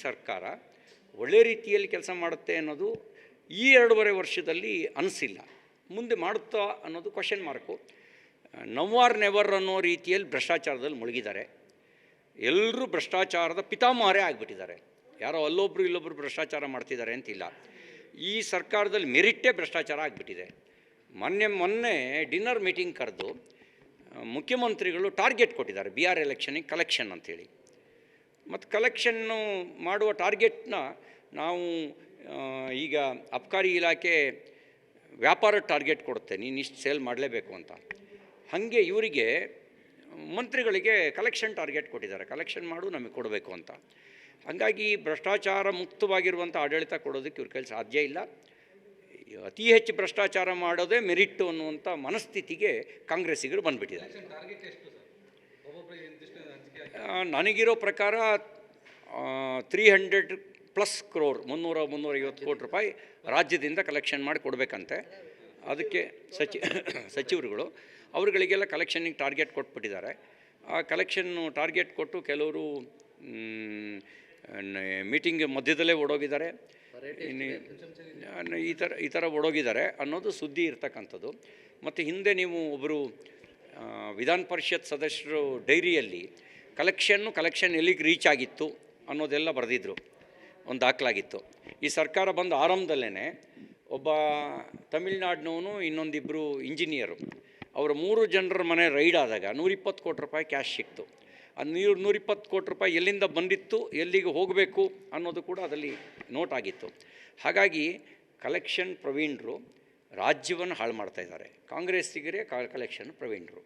ಸರ್ಕಾರ ಒಳ್ಳೆ ರೀತಿಯಲ್ಲಿ ಕೆಲಸ ಮಾಡುತ್ತೆ ಅನ್ನೋದು ಈ 2.5 ವರ್ಷದಲ್ಲಿ ಅನಿಸಿಲ್ಲ. ಮುಂದೆ ಮಾಡುತ್ತಾ ಅನ್ನೋದು ಕ್ವಶನ್ ಮಾರ್ಕು. ನವ್ ಆರ್ ನೆವರ್ ಅನ್ನೋ ರೀತಿಯಲ್ಲಿ ಭ್ರಷ್ಟಾಚಾರದಲ್ಲಿ ಮುಳುಗಿದ್ದಾರೆ. ಎಲ್ಲರೂ ಭ್ರಷ್ಟಾಚಾರದ ಪಿತಾಮಹರೇ ಆಗಿಬಿಟ್ಟಿದ್ದಾರೆ. ಯಾರೋ ಅಲ್ಲೊಬ್ಬರು ಇಲ್ಲೊಬ್ಬರು ಭ್ರಷ್ಟಾಚಾರ ಮಾಡ್ತಿದ್ದಾರೆ ಅಂತಿಲ್ಲ. ಈ ಸರ್ಕಾರದಲ್ಲಿ ಮೆರಿಟ್ಟೇ ಭ್ರಷ್ಟಾಚಾರ ಆಗಿಬಿಟ್ಟಿದೆ. ಮೊನ್ನೆ ಡಿನ್ನರ್ ಮೀಟಿಂಗ್ ಕರೆದು ಮುಖ್ಯಮಂತ್ರಿಗಳು ಟಾರ್ಗೆಟ್ ಕೊಟ್ಟಿದ್ದಾರೆ, BR ಎಲೆಕ್ಷನಿಗೆ ಕಲೆಕ್ಷನ್ ಅಂಥೇಳಿ. ಮತ್ತು ಕಲೆಕ್ಷನ್ನು ಮಾಡುವ ಟಾರ್ಗೆಟ್ನ ನಾವು ಈಗ ಅಬ್ಕಾರಿ ಇಲಾಖೆ ವ್ಯಾಪಾರ ಟಾರ್ಗೆಟ್ ಕೊಡುತ್ತೆ, ನೀನು ಇಷ್ಟು ಸೇಲ್ ಮಾಡಲೇಬೇಕು ಅಂತ. ಹಾಗೆ ಇವರಿಗೆ ಮಂತ್ರಿಗಳಿಗೆ ಕಲೆಕ್ಷನ್ ಟಾರ್ಗೆಟ್ ಕೊಟ್ಟಿದ್ದಾರೆ, ಕಲೆಕ್ಷನ್ ಮಾಡು ನಮಗೆ ಕೊಡಬೇಕು ಅಂತ. ಹಾಗಾಗಿ ಭ್ರಷ್ಟಾಚಾರ ಮುಕ್ತವಾಗಿರುವಂಥ ಆಡಳಿತ ಕೊಡೋದಕ್ಕೆ ಇವ್ರ ಕೈಲಿ ಸಾಧ್ಯ ಇಲ್ಲ. ಅತಿ ಹೆಚ್ಚು ಭ್ರಷ್ಟಾಚಾರ ಮಾಡೋದೇ ಮೆರಿಟ್ಟು ಅನ್ನುವಂಥ ಮನಸ್ಥಿತಿಗೆ ಕಾಂಗ್ರೆಸ್ಸಿಗರು ಬಂದುಬಿಟ್ಟಿದ್ದಾರೆ. ನನಗಿರೋ ಪ್ರಕಾರ 300+ crore 300-350 ಕೋಟಿ ರೂಪಾಯಿ ರಾಜ್ಯದಿಂದ ಕಲೆಕ್ಷನ್ ಮಾಡಿ ಕೊಡಬೇಕಂತೆ. ಅದಕ್ಕೆ ಸಚಿವರುಗಳು ಅವರುಗಳಿಗೆಲ್ಲ ಕಲೆಕ್ಷನ್ನಿಗೆ ಟಾರ್ಗೆಟ್ ಕೊಟ್ಬಿಟ್ಟಿದ್ದಾರೆ. ಆ ಕಲೆಕ್ಷನ್ನು ಟಾರ್ಗೆಟ್ ಕೊಟ್ಟು ಕೆಲವರು ಮೀಟಿಂಗ್ ಮಧ್ಯದಲ್ಲೇ ಓಡೋಗಿದ್ದಾರೆ, ಈ ಥರ ಓಡೋಗಿದ್ದಾರೆ ಅನ್ನೋದು ಸುದ್ದಿ ಇರ್ತಕ್ಕಂಥದ್ದು. ಮತ್ತು ಹಿಂದೆ ನೀವು ಒಬ್ಬರು ವಿಧಾನ ಪರಿಷತ್ ಸದಸ್ಯರು ಡೈರಿಯಲ್ಲಿ ಕಲೆಕ್ಷನ್ ಎಲ್ಲಿಗೆ ರೀಚ್ ಆಗಿತ್ತು ಅನ್ನೋದೆಲ್ಲ ಬರೆದಿದ್ರು, ಒಂದು ದಾಖಲಾಗಿತ್ತು. ಈ ಸರ್ಕಾರ ಬಂದ ಆರಂಭದಲ್ಲೇ ಒಬ್ಬ ತಮಿಳ್ನಾಡಿನವನು, ಇನ್ನೊಂದಿಬ್ಬರು ಇಂಜಿನಿಯರು, ಅವರ 3 ಜನರ ಮನೆ ರೈಡ್ ಆದಾಗ 120 ಕೋಟಿ ರೂಪಾಯಿ ಕ್ಯಾಶ್ ಸಿಕ್ತು. ಆ 120 ಕೋಟಿ ರೂಪಾಯಿ ಎಲ್ಲಿಂದ ಬಂದಿತ್ತು, ಎಲ್ಲಿಗೆ ಹೋಗಬೇಕು ಅನ್ನೋದು ಕೂಡ ಅದರಲ್ಲಿ ನೋಟ್ ಆಗಿತ್ತು. ಹಾಗಾಗಿ ಕಲೆಕ್ಷನ್ ಪ್ರವೀಣರು ರಾಜ್ಯವನ್ನು ಹಾಳು ಮಾಡ್ತಾಯಿದ್ದಾರೆ. ಕಾಂಗ್ರೆಸ್ಸಿಗರೇ ಕಲೆಕ್ಷನ್ ಪ್ರವೀಣರು.